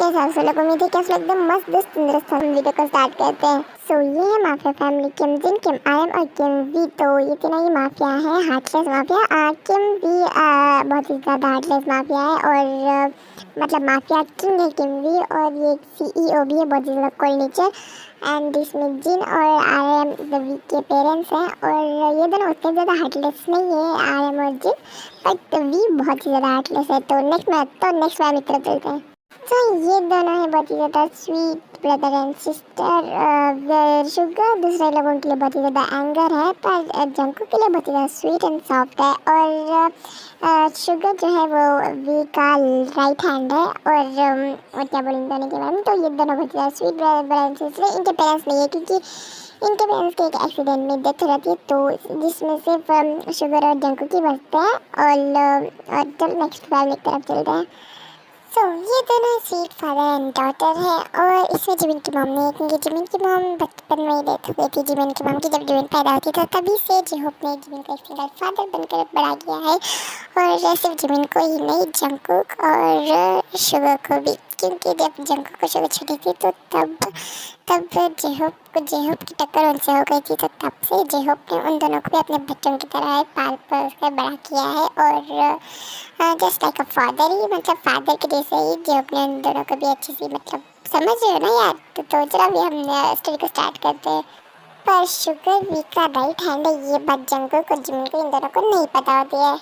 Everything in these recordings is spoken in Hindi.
कैसे आप लोग उम्मीद है कि आप लोग एकदम मस्त दोस्त तंदुरुस्त वीडियो को स्टार्ट करते हैं। सो ये है mafia family Kim Jin Kim आई एम और किम वी। तो ये तीनों ही माफिया है, हार्टलेस माफिया। किम भी बहुत ही ज़्यादा हार्टलेस माफिया है और मतलब माफिया किंग है किम वी। और ये CEO भी है, बहुत ही ज़्यादा कोल्ड नेचर। एंड इसमें जिन और आर एम द वी के पेरेंट्स हैं और ये दोनों उतने ज़्यादा हार्टलेस नहीं है, आर एम और जिन, बट वी बहुत ही ज़्यादा हार्टलेस है। तो नेक्स्ट वाले की तरफ चलते हैं। तो ये दोनों है बहुत ही ज़्यादा sweet brother and sister. Sugar दूसरे लोगों के लिए बहुत ही ज़्यादा एंगर है, पर जंकू के लिए बहुत ही ज़्यादा स्वीट एंड सॉफ्ट है। और शुगर जो है वो वी का राइट हैंड है। और क्या बोलेंगे दोनों के बारे में, तो ये दोनों बहुत ही ज़्यादा स्वीट ब्रदर एंड सिस्टर। इनके पेरेंट्स नहीं है क्योंकि इनके पेरेंट्स के एक एक्सीडेंट में डेथ हो जाती है, तो जिसमें सिर्फ शुगर और जंकू की बचते हैं। और चल नेक्स्ट फैमिली की तरफ चलते हैं। सो ये दोनों स्वीट फादर एंड डॉटर है। और इसमें जिमिन की मॉम नहीं है क्योंकि जिमिन की मॉम बचपन में ही डेथ हो गई थी। जिमिन की मॉम की जब जिमिन पैदा होती तो तभी से जिहोप ने जिमिन को एक सिंगल फादर बनकर बड़ा किया है। और सिर्फ जिमिन को ही नहीं, जंकुक और शुगर को भी, क्योंकि जब जंकुक को शुगर छोटी थी तो तब जेहोप की टक्कर उनसे हो गई थी। तो तब से जेहोप ने उन दोनों को भी अपने बच्चों की तरह पाल पोस कर बड़ा किया है। और जस्ट लाइक अ फादर ही, मतलब फादर के जैसे ही जेहोप ने उन दोनों को भी अच्छी सी, मतलब समझ रहे हो ना यार। तो चलो अभी हम स्टोरी को स्टार्ट करते हैं। पर शुगर वी का राइट हैंड है, ये बात जंकुक और जिमिन को इन दोनों को नहीं पता होती है।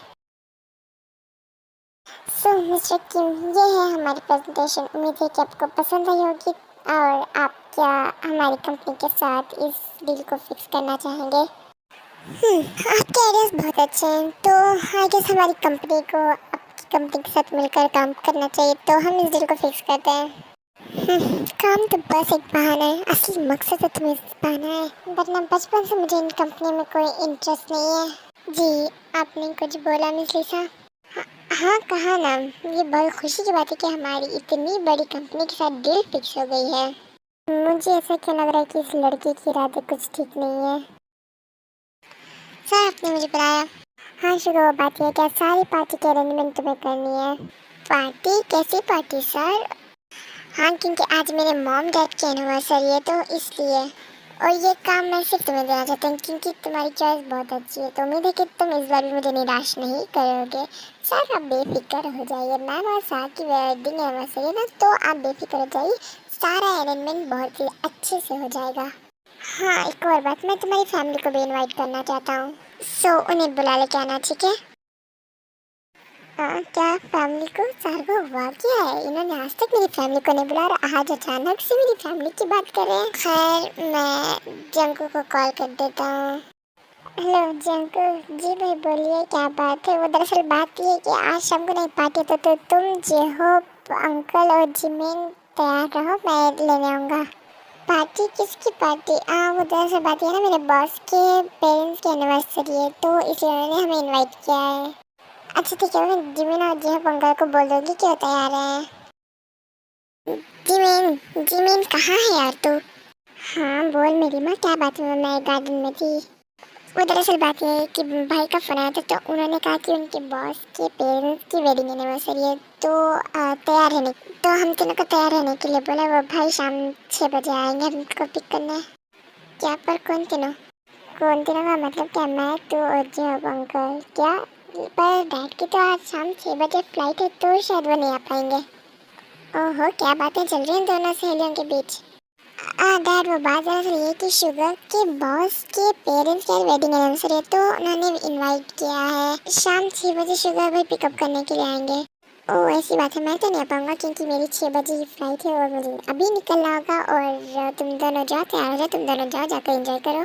सो मिस्टर किम, ये है हमारी प्रेजेंटेशन। उम्मीद है कि आपको पसंद आई होगी और आप क्या हमारी कंपनी के साथ इस डील को फिक्स करना चाहेंगे? आपके आइडियाज़ बहुत अच्छे हैं, तो आई गेस हमारी कंपनी को आपकी कंपनी के साथ मिलकर काम करना चाहिए, तो हम इस डील को फिक्स करते हैं। काम तो बस एक बहाना है, असली मकसद तो तुम्हें पाना है। वरना बचपन से मुझे इन कंपनी में कोई इंटरेस्ट नहीं है। जी, आपने कुछ बोला मिस लिसा? हाँ कहा ना, ये बहुत खुशी की बात है कि हमारी इतनी बड़ी कंपनी के साथ डील फिक्स हो गई है। मुझे ऐसा क्यों लग रहा है कि इस लड़की की इरादे कुछ ठीक नहीं है। सर आपने मुझे बुलाया? हाँ शुरू, वो बात है क्या सारी पार्टी की अरेंजमेंट तुम्हें करनी है? पार्टी? कैसी पार्टी सर? हाँ क्योंकि आज मेरे मॉम डैड की एनिवर्सरी है, तो इसलिए। और ये काम मैं सिर्फ तुम्हें देना चाहता हूँ क्योंकि तुम्हारी चॉइस बहुत अच्छी है। तो उम्मीद है कि तुम इस बार भी मुझे निराश नहीं करोगे। सर आप बेफिक्र हो जाइए, मैम और सर की वेडिंग एनिवर्सरी है ना, तो आप बेफिक्र हो जाइए। सारा अरेंजमेंट बहुत ही अच्छे से हो जाएगा। हाँ एक और बात, मैं तुम्हारी फैमिली को भी इनवाइट करना चाहता हूँ, सो उन्हें बुला लेके आना, ठीक है? क्या फैमिली को? सर को हुआ क्या है, इन्होंने आज तक मेरी फैमिली को नहीं बुलाया और आज अचानक से मेरी फैमिली की बात कर रहे हैं। खैर मैं जंकू को कॉल कर देता हूँ। हेलो जंकू जी, भाई बोलिए क्या बात है? वो दरअसल बात ये है कि आज शाम को नहीं पार्टी, तो तुम जेहोप अंकल और जिमिन तैयार रहो, मैं लेने आऊँगा। पार्टी? किसकी पार्टी? वो दरअसल बात है ना, मेरे बॉस के पेरेंट्स की एनिवर्सरी है, तो इसलिए उन्होंने हमें इनवाइट किया है। अच्छा ठीक है, मैं जिमिन और जेहब अंकल को बोल दूँगी कि वो तैयार है। जिमिन जिमिन कहाँ है यार तू? हाँ बोल मेरी माँ, क्या बात है? मैं गार्डन में थी। वो दरअसल बात यह है कि भाई का फ़ोन आया था, तो उन्होंने कहा कि उनके बॉस के पेरेंट्स की वेडिंग एनिवर्सरी है, तो तैयार रहने, तो हम तीनों को तैयार रहने के लिए बोला। वो भाई शाम 6 बजे आएंगे हमको पिक करने। क्या? पर कौन तीनों? कौन तीनों का मतलब क्या? मैं, तू और जेहब अंकल। क्या? पर डैड की तो आज शाम 6 बजे फ्लाइट है, तो शायद वो नहीं आ पाएंगे। ओहो, क्या बातें चल रही हैं दोनों सहेलियों के बीच? डैड वो बात दरअसल ये कि शुगर के बॉस के पेरेंट्स की वेडिंग एनिवर्सरी है, तो उन्होंने इनवाइट किया है। शाम 6 बजे शुगर भाई पिकअप करने के लिए आएंगे। ओह ऐसी बात है, मैं तो नहीं आ पाऊँगा क्योंकि मेरी 6 बजे की फ्लाइट है और मुझे अभी निकलना होगा। और तुम दोनों जाओ, तैयार हो जाओ, तुम दोनों जाओ, जाकर एंजॉय करो।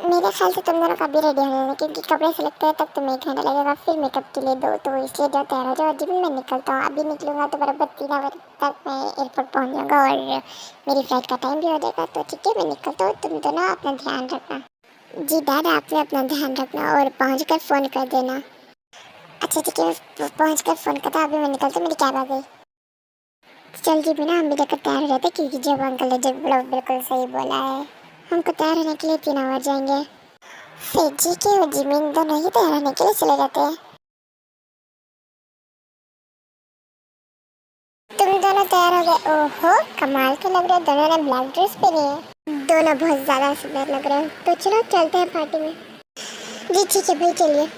मेरे ख्याल से तुम दोनों का भी रेडी हो जाना, क्योंकि कपड़े सेलेक्ट करे तक तुम्हें 1 घंटा लगेगा, फिर मेकअप के लिए 2, तो इसलिए जाओ तैयार हो जाओ। जिमिन मैं निकलता हूँ, अभी निकलूँगा तो बराबर 3 बजे तक मैं एयरपोर्ट पहुँच जाऊँगा और मेरी फ्लाइट का टाइम भी हो जाएगा। तो ठीक है मैं निकलता हूँ, तुम दोनों अपना ध्यान रखना। जी डैड आप भी अपना ध्यान रखना और पहुँच कर फ़ोन कर देना। अच्छा ठीक है, पहुँच कर फ़ोन करता, अभी मैं निकलता हूँ, मेरी कैब आ गई। चल जी बिना हम भी लेकर तैयार हो जाते, क्योंकि जब अंकल ने जब बिल्कुल सही बोला है, हमको तैयार होने के लिए 3 आवर जाएंगे। फिर जी के और जिमिन दोनों ही तैयार होने के लिए चले जाते हैं। तुम दोनों तैयार हो गए। ओहो, कमाल के लग रहे हैं। दोनों ने ब्लैक ड्रेस पहनी है। दोनों बहुत ज्यादा सुंदर लग रहे हैं। तो चलो चलते हैं पार्टी में। जी ठीक है भाई, चलिए।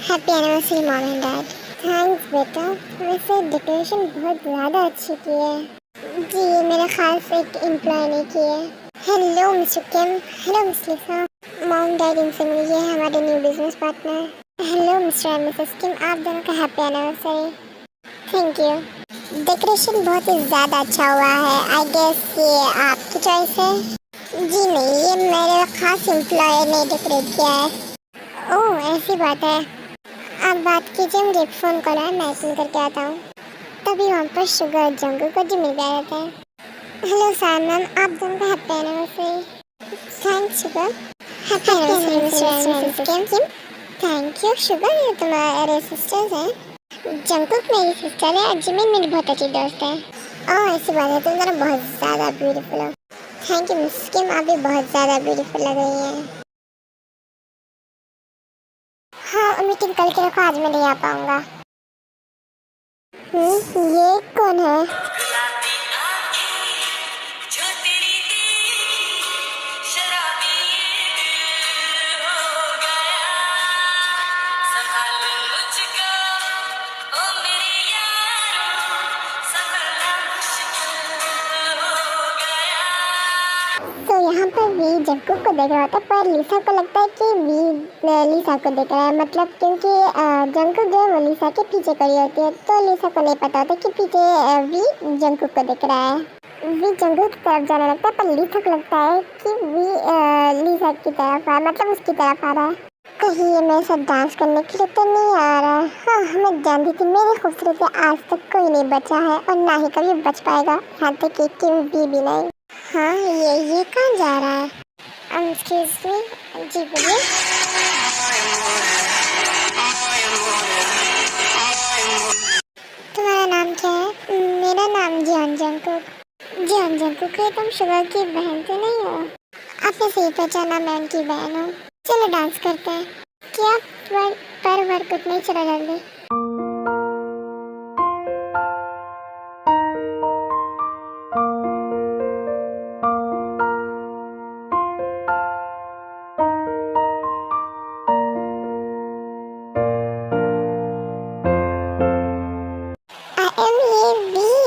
Happy anniversary mom and dad. Thanks बेटा। वैसे डेकोरेशन बहुत ज़्यादा अच्छी की है। जी, ये मेरे खास एक एम्प्लॉय ने की है। Hello Mr Kim. Hello miss Lisa. Mom dad इनसे मिलिए, हमारे new business partner. Hello Mr and Mrs Kim, आप दोनों का happy anniversary. Thank you. Decoration बहुत ही ज़्यादा अच्छा हुआ है। आई गेस ये आपकी चॉइस है। जी नहीं, ये मेरे खास एम्प्लॉय ने डेकोरेट किया है। ओह, ऐसी बात है। आप बात कीजिए, मुझे एक फ़ोन कॉल है, मैं अटेंड करके आता हूँ। तभी वहाँ पर शुगर जंगल को जी मिल गया रहता है। हेलो सर मैम, आप दोनों का happy anniversary. Thanks sugar. Happy anniversary mister Kim. Thank you sugar, ये तुम्हारे सिस्टर्स हैं। जंकुक मेरी सिस्टर है और जिमिन मेरी बहुत अच्छी दोस्त है। ओह ऐसी बात है, तुम दोनों बहुत ज़्यादा ब्यूटीफुल हो। थैंक यू मिस किम, आप भी बहुत ज़्यादा ब्यूटीफुल लग रही हैं। हाँ, मीटिंग कल के रखो, आज मैं नहीं आ पाऊँगा। ये कौन है? तो यहाँ पर वी जंकुक को देख रहा होता है, पर लिसा को लगता है कि वी लिसा को देख रहा है। मतलब क्योंकि जंकुक जो है वो लिसा के पीछे खड़ी होती है, तो लिसा को नहीं पता होता कि पीछे वी जंकुक को देख रहा है। वी जंकुक की तरफ जाने लगता है, पर लिसा को लगता है कि वी लिसा की तरफ आ, मतलब उसकी तरफ आ रहा है। कहीं ये मेरे साथ डांस करने के लिए तो नहीं आ रहा है। हाँ, मैं जानती थी मेरी खूबसूरती आज तक कोई नहीं बचा है और ना ही कभी बच पाएगा, यहाँ तक कि वी भी नहीं। हाँ, ये कहाँ जा रहा है? Excuse me. जी बोलिए। तुम्हारा नाम क्या है? मेरा नाम जियान जंकुक। जियान जंकुक है, तुम शुगर की बहन तो नहीं हो? आपने सही पहचाना, मैं उनकी बहन हूँ। चलो डांस करते हैं। क्या पर वर्क उतना ही चला जल्दी।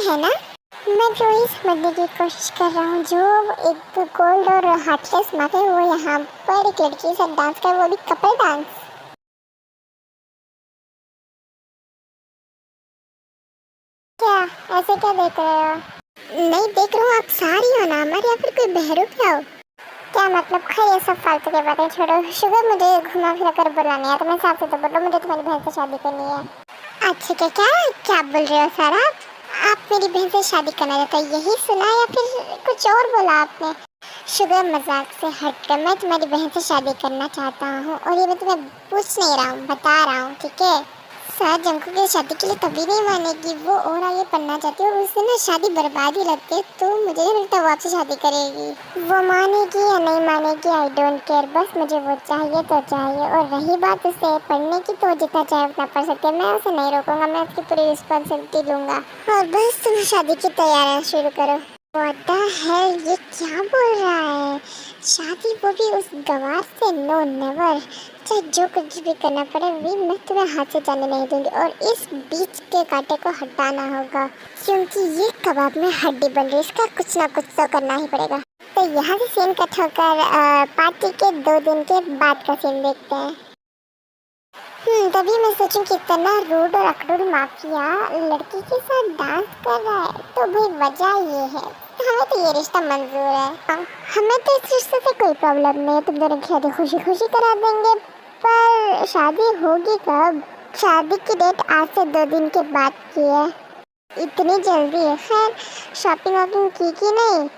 है ना? मैं जो ये समझने की कोशिश कर रहा हूँ, जो एक गोल्ड और हार्टलेस माथे वो यहाँ पर एक लड़की के साथ डांस कर, वो भी कपल डांस। क्या ऐसे क्या देख रहे हो? नहीं देख रहा हूँ, आप सारी हो ना हमारे, या फिर कोई बहरू क्या हो? क्या मतलब? खैर ये सब फालतू की बातें छोड़ो। शुगर, मुझे घुमा फिरा कर बुलाने है तो मैं साफ से तो बोलो, मुझे तुम्हारी बहन से शादी करनी है। अच्छा क्या क्या क्या बोल रहे हो सर आप मेरी बहन से शादी करना चाहते हो, यही सुना या फिर कुछ और बोला आपने? शुगर, मजाक से हटकर मैं तुम्हारी बहन से शादी करना चाहता हूँ, और ये मैं तुम्हें पूछ नहीं रहा हूँ, बता रहा हूँ, ठीक है? सर जंकुक की शादी के लिए कभी नहीं मानेगी, वो और आगे पढ़ना चाहती है और उससे ना शादी बर्बाद ही लगती है, तो मुझे नहीं लगता वो आपसे शादी करेगी। वो मानेगी या नहीं मानेगी, आई डोंट केयर, बस मुझे वो चाहिए तो चाहिए। और रही बात उसे पढ़ने की, तो जितना चाहे उतना पढ़ सकते हैं, मैं उसे नहीं रोकूंगा, मैं उसकी पूरी रिस्पॉन्सिबिलिटी लूँगा। और बस तुम शादी की तैयारियाँ शुरू करो। What the hell, ये क्या बोल रहा है? शादी, वो भी उस गवार से? No never. चाहे जो कुछ भी करना पड़े भी, मैं तुम्हें हाथ से जाने नहीं दूंगी, और इस बीच के कांटे को हटाना होगा, क्योंकि ये कबाब में हड्डी बन रही है, इसका कुछ ना कुछ तो करना ही पड़ेगा। तो यहाँ से सीन कट होकर पार्टी के 2 दिन के बाद का सीन देखते हैं। तभी मैं सोचूं कि इतना रूड और अकड़ूर माफिया लड़की के साथ डांस कर रहा है, तो भाई वजह ये है, हमें तो ये रिश्ता मंजूर है। हमें तो इस रिश्ते से कोई प्रॉब्लम नहीं है, तुम दोनों की शादी खुशी खुशी करा देंगे। पर शादी होगी कब? शादी की डेट आज से 2 दिन के बाद की है। इतनी जल्दी है? खैर, शॉपिंग वॉपिंग की नहीं?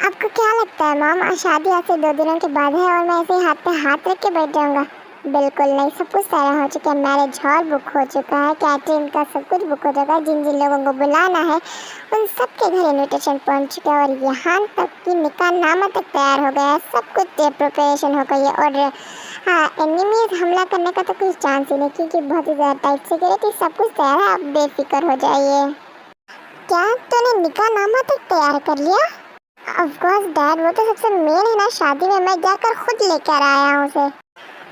आपको क्या लगता है माम, शादी आज से 2 दिनों के बाद है और मैं ऐसे हाथ पे हाथ रख के बैठ जाऊँगा? बिल्कुल नहीं, सब कुछ तैयार हो चुका है, मैरिज हॉल बुक हो चुका है, कैटरिंग का सब कुछ बुक हो चुका है, जिन जिन लोगों को बुलाना है उन सब के घर इन्विटेशन पहुंच चुका है, और यहाँ तक कि निकाह नामा तक तैयार हो गया है, सब कुछ प्रिपरेशन हो गई है। और हाँ, एनिमीज हमला करने का तो कोई चांस ही नहीं, क्योंकि बहुत ही ज़्यादा टाइट सिक्योरिटी, सब कुछ तैयार है, आप बेफिक्र हो जाइए। क्या तूने निकाहनामा तक तैयार कर लिया? ऑफ कोर्स डैड, वो तो सबसे मेन है ना शादी में, मैं जाकर खुद लेकर आया हूँ उसे।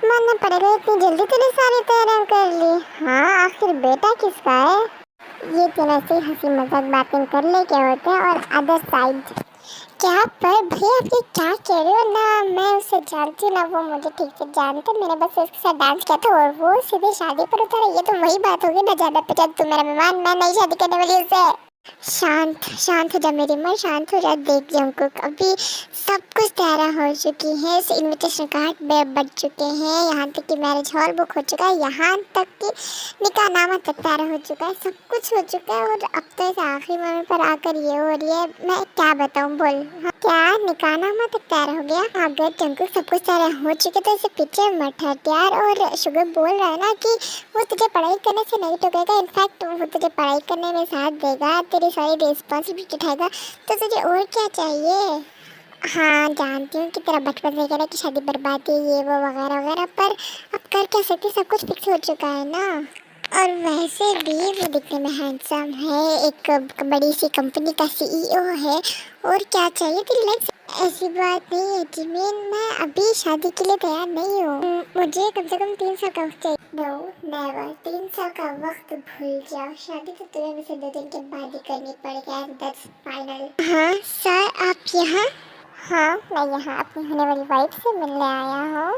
मानना पड़ेगा, इतनी जल्दी तूने सारी तैयारियां कर ली। हाँ, आखिर बेटा किसका है? ये तीनों ऐसे हंसी मजाक बातें कर ले के होते हैं। और अदर साइड, क्या पर भैया आप ये क्या कह रहे हो? ना मैं उसे जानती ना वो मुझे ठीक से जानता, मैंने बस उसके साथ डांस किया था और वो सीधे शादी पर उतरा। ये तो वही बात होगी ना, ज्यादा पसंद तू मेरा मेहमान, मैं नहीं शादी करने वाली उससे। शांत शांत हो जा मेरी माँ, शांत हो जा। देख जंकुक, अभी सब कुछ तैयार हो चुकी है, इनविटेशन कार्ड बन चुके हैं, यहाँ तक कि मैरिज हॉल बुक हो चुका है, यहाँ तक कि निकाहनामा तक तैयार हो चुका है, सब कुछ हो चुका है। और अब तो इस आखिरी मोमेंट पर आकर ये हो रही है, मैं क्या बताऊँ बोल। हाँ, क्या निकाहनामा तक तैयार हो गया? अगर जंकुक सब कुछ तैयार हो चुके तो इसे पीछे मत हट यार। और शुगर बोल रहा है ना कि वो तुझे पढ़ाई करने से नहीं टोकेगा, इनफैक्ट वो तुझे पढ़ाई करने में साथ देगा, तेरी सारी रिस्पॉन्सिबिलिटी उठाएगा, तो तुझे और क्या चाहिए? हाँ, जानती हूँ कि तेरा बचपन से कहना कि शादी बर्बाद है, ये वो वगैरह वगैरह, पर अब कर क्या सकती, सब कुछ फिक्स हो चुका है ना। और वैसे भी वो दिखने में हैंडसम है, एक बड़ी सी कंपनी का सीईओ है, और क्या चाहिए तेरी लाइफ? ऐसी बात नहीं है जिमिन, मैं अभी शादी के लिए तैयार नहीं हूँ, मुझे कम से कम 3 साल का वक्त चाहिए। नो नेवर, 3 साल का वक्त भूल जाओ, शादी तो तुम्हें मुझसे 2 दिन के बाद ही करनी पड़ेगी, दैट्स फाइनल। हाँ सर, आप यहाँ? हाँ, मैं यहाँ अपनी होने वाली वाइफ से मिलने आया हूँ।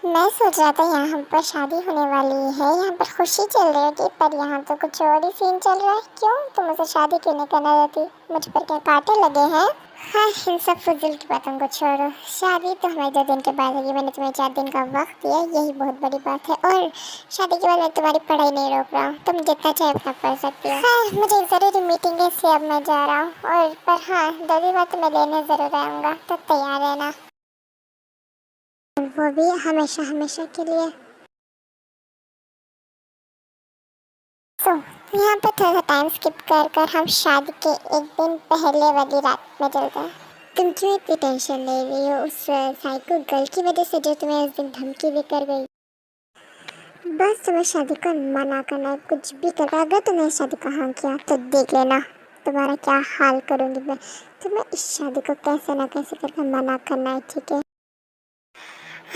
मैं सोच रहा था यहाँ पर शादी होने वाली है, यहाँ पर खुशी चल रही होगी, पर यहाँ तो कुछ और ही सीन चल रहा है। क्यों, तुम मुझे शादी क्यों नहीं करना चाहती? मुझ पर क्या कांटे लगे हैं? हाँ, इन सब फजूल की बातों को छोड़ो, शादी तो हमारे 2 दिन के बाद होगी, मैंने तुम्हें 4 दिन का वक्त दिया, यही बहुत बड़ी बात है। और शादी के बाद मैं तुम्हारी पढ़ाई नहीं रोक रहा हूँ, तुम जितना चाहे उतना पढ़ सकती हो। हाँ, मुझे एक ज़रूरी मीटिंग है, इसलिए अब मैं जा रहा हूँ। और पर हाँ, 2 दिन बाद मैं लेने ज़रूर आऊँगा, तो तैयार रहना, वो भी हमेशा हमेशा के लिए। तो यहाँ पे थोड़ा सा टाइम स्किप कर कर हम शादी के एक दिन पहले वाली रात में चलते हैं। तुम क्यों इतनी टेंशन ले रही हो उस साइको गर्ल की वजह से, जो तुम्हें उस दिन धमकी भी कर गई? बस तुम्हें शादी को मना करना है, कुछ भी कर, अगर तुमने शादी का हाँ किया तो देख लेना तुम्हारा क्या हाल करूँगी मैं। तुम्हें इस शादी को कैसे ना कैसे करके मना करना है, ठीक है?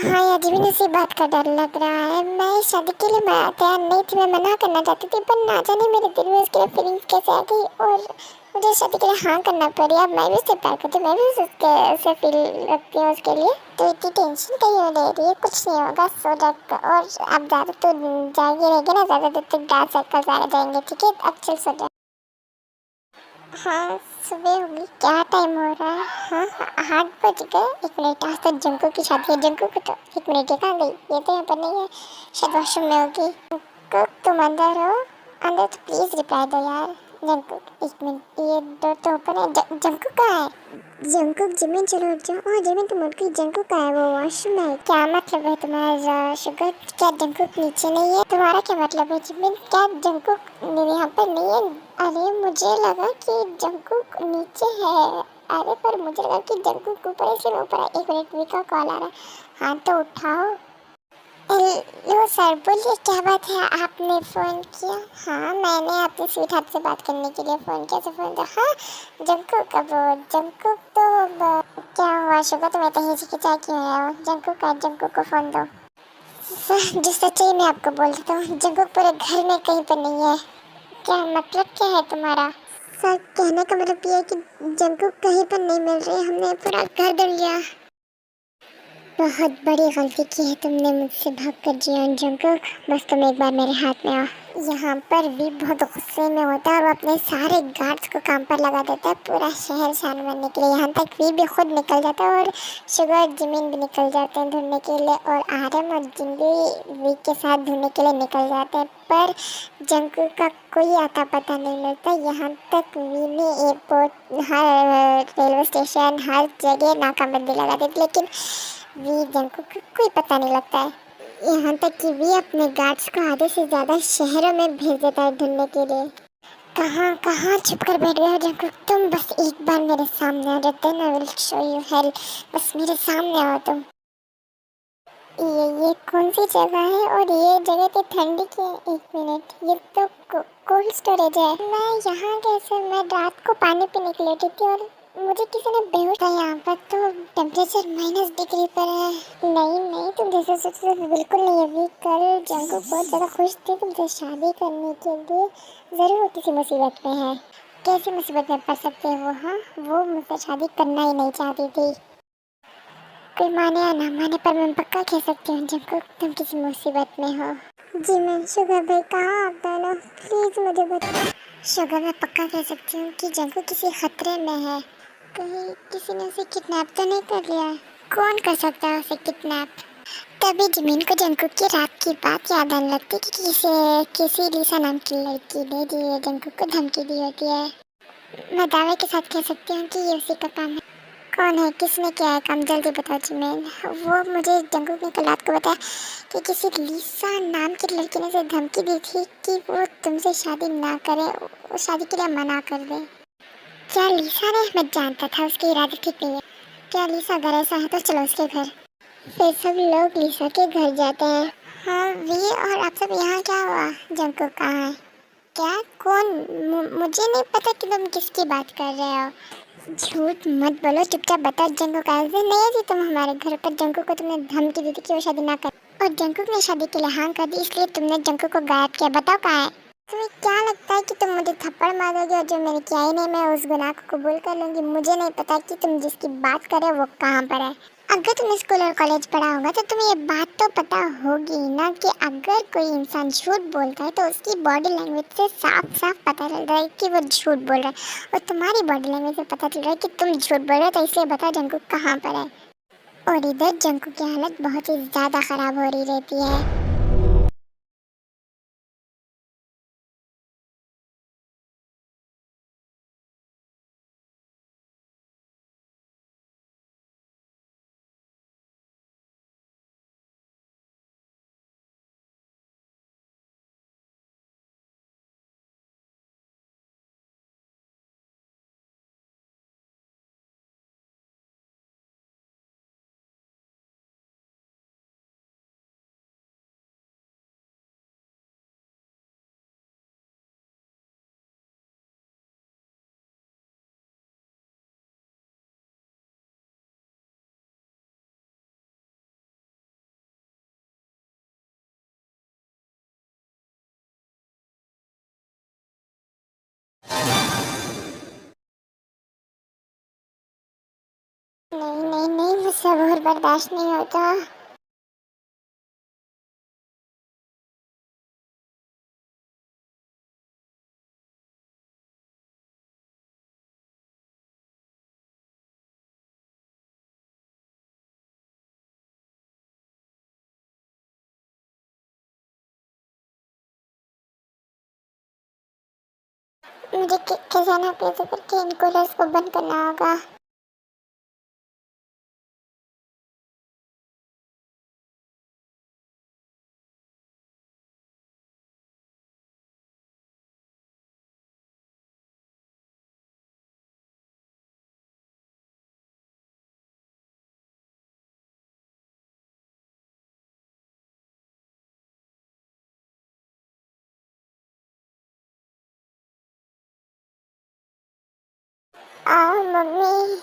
हाँ यार, जी मुझे इसी बात का डर लग रहा है, मैं शादी के लिए मैं तैयार नहीं थी, मैं मना करना चाहती थी, पर ना जाने मेरे दिल में उसके लिए फीलिंग्स कैसे आ गई और मुझे शादी के लिए हाँ करना पड़ी। अब मैं भी उससे प्यार करती हूँ, मैं भी उससे फील रखती हूँ उसके लिए, तो इतनी टेंशन क्यों ले रही है? कुछ नहीं होगा, सो रख। और अब ज़्यादा तो जाएगी रहेगी ना, ज़्यादा देर तक डांस सर्कल ज़्यादा जाएंगे, ठीक है? अब चल सो जा। हाँ, सुबह होगी, क्या टाइम हो रहा है? हाँ, 8 बज गए। 1 मिनट, आज तक जंकू की शादी है, जंकू को तो 1 मिनट, कहाँ गई? ये तो यहाँ पर नहीं है, शायद वॉशरूम में होगी। जंकुक तुम अंदर हो? अंदर तो प्लीज़ रिप्लाई दो यार। जंकुक 1 मिनट, ये डोर तो ओपन है। जंकुक कहाँ है? जंकुक, जिमिन चलो उठ जाओ। ओह जिमिन तुम उठ गई, जंकुक कहाँ है? वो वॉशरूम में है। क्या मतलब है तुम्हारा शुगर? क्या जंकुक नीचे नहीं है? तुम्हारा क्या मतलब है जिमिन? क्या जंकुक यहाँ पर नहीं है? अरे मुझे लगा कि जंकुक नीचे है। अरे पर मुझे लगा कि जंकुक ऊपर है, इसलिए मैं ऊपर है। 1 मिनट, वी का कॉल आ रहा है। हाँ तो उठाओ। हेलो सर, बोलिए क्या बात है, आपने फ़ोन किया? हाँ, मैंने अपनी स्वीट हार्ट से बात करने के लिए फ़ोन किया, तो फ़ोन तो हाँ जंकुक, अब जंकुक तो क्या हुआ शुगर, तुम्हें तो हिचकिचा चाय क्यों है? हो जंकुक को फ़ोन दो सर। जो सच्चाई मैं आपको बोल देता हूँ, जंकुक पूरे घर में कहीं पर नहीं है। क्या मतलब क्या है तुम्हारा? सर कहने का मतलब ये है कि जंकुक कहीं पर नहीं मिल रही, हमने पूरा घर ढूंढ लिया। बहुत बड़ी गलती की है तुमने मुझसे भागकर जियान जंकुक, बस तुम एक बार मेरे हाथ में आओ। यहाँ पर भी बहुत गुस्से में होता है और वो अपने सारे गार्ड्स को काम पर लगा देता है, पूरा शहर शान बनने के लिए। यहाँ तक भी खुद निकल जाता है और शुगर जिमिन भी निकल जाते हैं ढूंढने के लिए, और आरम और जिन भी वी के साथ ढूंढने के लिए निकल जाते हैं, पर जंकुक का कोई आता पता नहीं मिलता। यहाँ तक वी ने एयरपोर्ट, हर रेलवे स्टेशन, हर जगह नाकाबंदी लगा दी, लेकिन वी जंकुक को कोई पता नहीं लगता है। यहाँ तक कि वी अपने गार्ड्स को आधे से ज़्यादा शहरों में भेज देता है ढूंढने के लिए। कहाँ कहाँ छुप कर बैठ गए हो जंकुक? तुम बस एक बार मेरे सामने आ जाते ना, विल शो यू हेल। बस मेरे सामने आओ तुम। ये कौन सी जगह है और ये जगह इतनी ठंडी की है? एक मिनट, ये तो कोल्ड स्टोरेज है। मैं यहाँ कैसे? मैं रात को पानी पीने के लिए उठी थी और मुझे किसी ने बेहोश किया। यहाँ पर तो टेम्परेचर -डिग्री पर है। नहीं नहीं, तुम जैसे सोचते हो बिल्कुल नहीं। अभी कल जंकुक बहुत ज़्यादा खुश थी तुमसे शादी करने के लिए। ज़रूर वो किसी मुसीबत में है। कैसी मुसीबत में पड़ सकते हो? हाँ, वो मुझसे शादी करना ही नहीं चाहती थी। कोई माने या ना माने, पर मैं पक्का कह सकती हूँ जंकुक तुम किसी मुसीबत में हो। जी मैं शुगर भाई, कहाँ आप दोनों? प्लीज़ मुझे बताओ। शुगर, मैं पक्का कह सकती हूँ कि जंकुक किसी खतरे में है। कहीं किसी ने उसे किडनैप तो नहीं कर लिया? कौन कर सकता है उसे किडनैप? तभी जमीन को जंकुक की रात की बात याद आने लगती कि किसी लीसा नाम की लड़की ने जंकुक को धमकी दी होती है। मैं दावे के साथ कह सकती हूँ कि ये उसी का काम है। कौन है? किसने किया है काम? जल्दी बताओ जिमीन। वो मुझे जंकुक ने कल रात को बताया कि किसी लीसा नाम की लड़की ने उसे धमकी दी थी कि वो तुमसे शादी ना करे, वो शादी के लिए मना कर दे। क्या लीसा ने? मैं जानता था उसके इरादे ठीक नहीं है। क्या लीसा? अगर ऐसा है तो चलो उसके घर। फिर सब लोग लीसा के घर जाते हैं। हाँ वी, और आप सब यहाँ क्या हुआ? जंकुक कहाँ है? क्या? कौन? मुझे नहीं पता कि तुम किसकी बात कर रहे हो। झूठ मत बोलो, चुपचाप बताओ। जंकुक आए थे? नहीं थी तुम हमारे घर पर। जंकुक को तुमने धमकी दी थी कि वो शादी ना कर, और जंकुक ने शादी के लिए हाँ कर दी, इसलिए तुमने जंकुक को गायब किया। बताओ कहाँ है? तुम्हें क्या लगता है कि तुम मुझे थप्पड़ मारोगे और जो मैंने किया ही नहीं मैं उस गुनाह को कबूल कर लूँगी? मुझे नहीं पता कि तुम जिसकी बात कर रहे हो वो कहाँ पर है। अगर तुमने स्कूल और कॉलेज पढ़ा होगा तो तुम्हें ये बात तो पता होगी ना कि अगर कोई इंसान झूठ बोलता है तो उसकी बॉडी लैंग्वेज से साफ साफ पता चल रहा है कि वो झूठ बोल रहा है। और तुम्हारी बॉडी लैंग्वेज से पता चल रहा है कि तुम झूठ बोल रहे हो। तो इसलिए बताओ जंकुक कहाँ पर है? और इधर जंकुक की हालत बहुत ही ज़्यादा ख़राब हो रही रहती है। नहीं नहीं नहीं, मुझसे और बर्दाश्त नहीं होता। मुझे खजाना पैसे करके इन कूलर्स को बंद करना होगा। आओ मम्मी।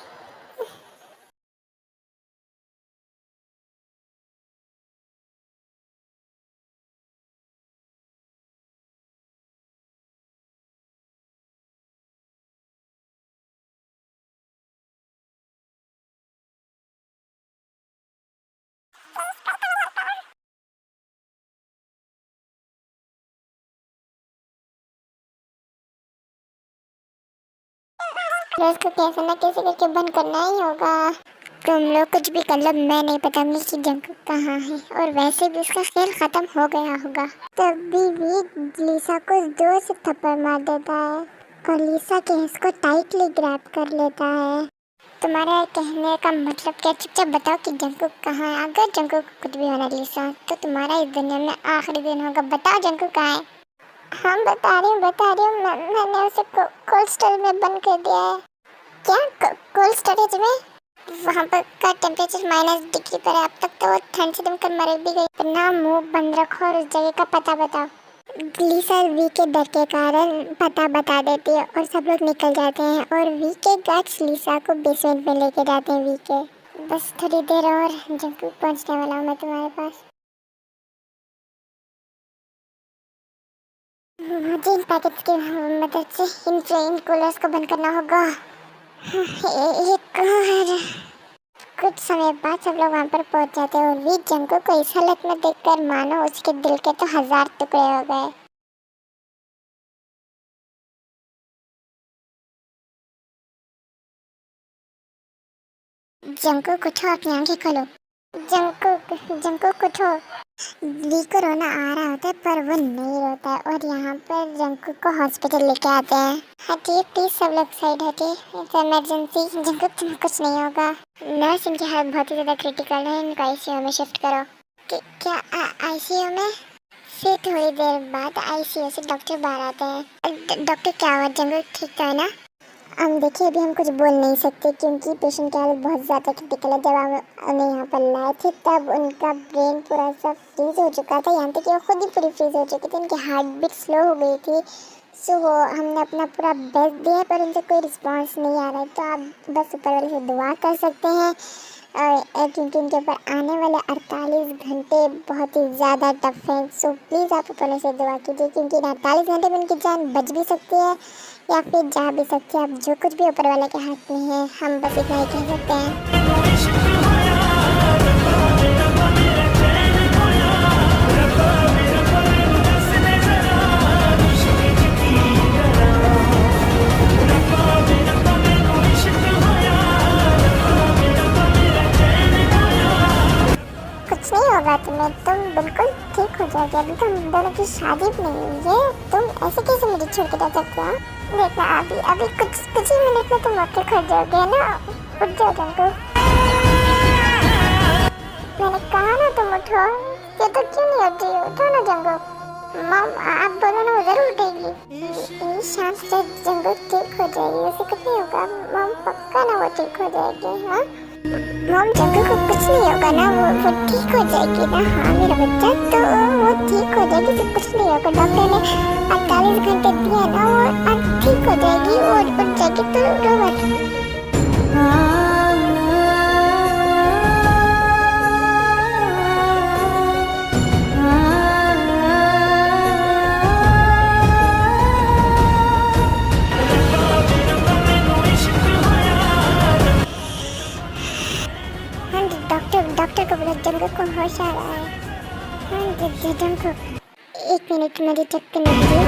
कूलर्स को कैसे ना कैसे करके बंद करना ही होगा। तुम लोग कुछ भी कर लो, मैं नहीं बताऊंगी कि जंकुक कहाँ है। और वैसे भी उसका खेल खत्म हो गया होगा। तभी भी लीसा को जोर से थप्पड़ मार देता है और लीसा के हिस्स को टाइटली ग्रैब कर लेता है। तुम्हारा कहने का मतलब क्या? चुपचाप बताओ कि जंकुक कहाँ है। अगर जंकुक को कुछ भी होना लीसा तो तुम्हारा इस दुनिया में आखिरी दिन होगा। बताओ जंकुक कहाँ है? हाँ बता रही हूँ। मैंने उसे कोल्ड स्टोरेज में बंद कर दिया है। क्या? कोल्ड स्टोरेज में? वहाँ पर का टेम्परेचर -डिग्री पर है। अब तक तो वो ठंड से दम कर मर भी गई। अपना मुंह बंद रखो और उस जगह का पता बताओ। लिसा वी के डर के कारण पता बता देती है और सब लोग निकल जाते हैं और वी के गार्ड्स लिसा को बेसमेंट में लेके जाते हैं। वी के बस थोड़ी देर और जंकु पहुंचने वाला हूँ मैं तुम्हारे पास। मुझे इन पैकेट्स की मदद से इन ट्रेन कूलर्स को बंद करना होगा। एक और कुछ समय बाद सब लोग वहाँ पर पहुँच जाते हैं और वी जंकु को इस हालत में देखकर मानो उसके दिल के तो 1000 टुकड़े हो गए। जंकुक उठो, अपनी आंखें खोलो। जंकुक उठो। ली को रोना आ रहा होता है पर वो नहीं रोता है और यहाँ पर जंकुक को हॉस्पिटल लेके आते हैं। हटिए प्लीज, सब लोग साइड हटिए, इट्स इमरजेंसी। जंकुक तुम्हें कुछ नहीं होगा। नर्स, इनकी हालत बहुत ही ज़्यादा क्रिटिकल है, इनको आईसीयू में शिफ्ट करो। क्या आईसीयू में? फिर थोड़ी देर बाद आईसीयू से डॉक्टर बाहर आते हैं। डॉक्टर क्या हुआ? जंकुक ठीक तो है ना? हम देखिए, अभी हम कुछ बोल नहीं सकते क्योंकि पेशेंट की हालत बहुत ज़्यादा क्रिटिकल है। जब हम उन्हें यहाँ पर लाए थे तब उनका ब्रेन पूरा सा फ्रीज हो चुका था, यहाँ तक कि वो खुद ही पूरी फ्रीज हो चुकी थी। उनकी हार्ट बीट स्लो हो गई थी। सो वो हमने अपना पूरा बेस्ट दिया पर उनसे कोई रिस्पांस नहीं आ रहा है। तो आप बस ऊपर वाले से दुआ कर सकते हैं क्योंकि उनके ऊपर आने वाले 48 घंटे बहुत ही ज़्यादा टफ हैं। सो प्लीज़ आप ऊपर वाले से दुआ कीजिए क्योंकि इन 48 घंटे में उनकी जान बच भी सकती है या फिर जा भी सकती है। अब जो कुछ भी ऊपर वाले के हाथ में है, हम बस इतना ही कह सकते हैं। कुछ नहीं होगा तुम्हें, तुम बिल्कुल ठीक हो जाओगे। अभी तुम दोनों की शादी भी नहीं हुई है, तुम ऐसे कैसे मुझे छोड़ के जा सकते हो? देखना, अभी कुछ ही मिनट में तुम आके खड़ जाओगे ना। उठ जाओ जंकु, मैंने कहा ना तुम उठो। ये तो क्यों नहीं उठ रही? उठो ना जंकु। मम, आप बोलो ना, वो जरूर उठेगी। शांत से जंकु ठीक हो जाएगी, उसे कुछ नहीं होगा। मम पक्का ना वो ठीक हो जाएगी। हाँ मम, जंकु को कुछ नहीं होगा ना, वो ठीक हो जाएगी ना। हाँ मेरा बच्चा, तो वो ठीक हो जाएगी, तो कुछ नहीं होगा। डॉक्टर ने 48 घंटे दिए ना, वो अब ठीक हो जाएगी और उठ जाएगी। तो रो मत। डॉक्टर को बोला जंकु को होश आ रहा है। हाँ जंकु, 1 मिनट मुझे चेक करने दीजिए।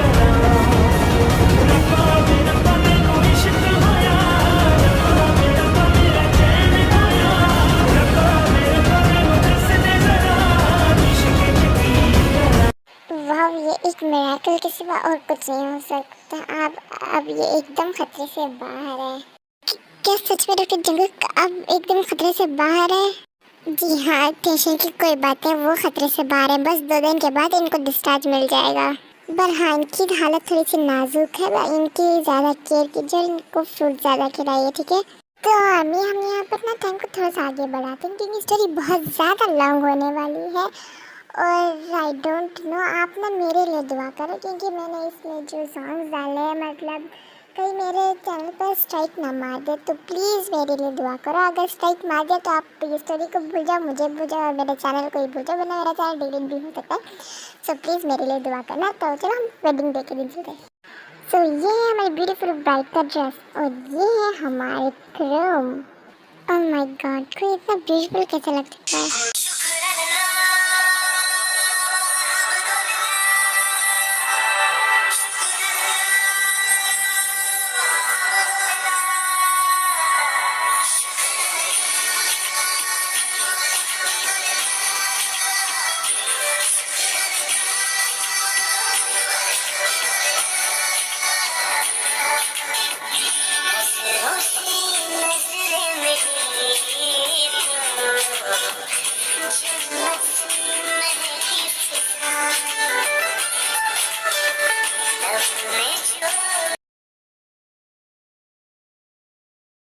वाह, ये एक मिरेकल के सिवा और कुछ नहीं हो सकता। अब ये एकदम खतरे से बाहर है। क्या सच में डॉक्टर जंकु अब एकदम खतरे से बाहर है? जी हाँ, टेंशन की कोई बात है, वो खतरे से बाहर है। बस 2 दिन के बाद इनको डिस्चार्ज मिल जाएगा। पर हाँ, इनकी हालत थोड़ी सी नाजुक है, इनकी ज़्यादा केयर कीजिए, इनको फ्रूट ज़्यादा खिलाइए, ठीक है? तो हम यहाँ पर ना टाइम को थोड़ा सा आगे बढ़ाते हैं क्योंकि स्टोरी बहुत ज़्यादा लॉन्ग होने वाली है। और आई डोंट नो, आप ना मेरे लिए दुआ करो क्योंकि मैंने इसमें जो सॉन्ग्स डाले हैं, मतलब कहीं मेरे चैनल पर स्ट्राइक ना मार दे, तो प्लीज़ मेरे लिए दुआ करो। अगर स्ट्राइक मार दे तो आप ये स्टोरी को भूल जाओ, मुझे भूल जाओ और मेरे चैनल को ही भूल जाओ, वरना मेरा चैनल डिलीट भी हो सकता है। सो प्लीज़ मेरे लिए दुआ करना। तो चलो हम वेडिंग डे के दिन चलते हैं। सो ये है हमारी ब्यूटीफुल ब्राइड का ड्रेस और ये है हमारे क्रोम। ओह माय गॉड, कोई इतना ब्यूटीफुल कैसे लग सकता है?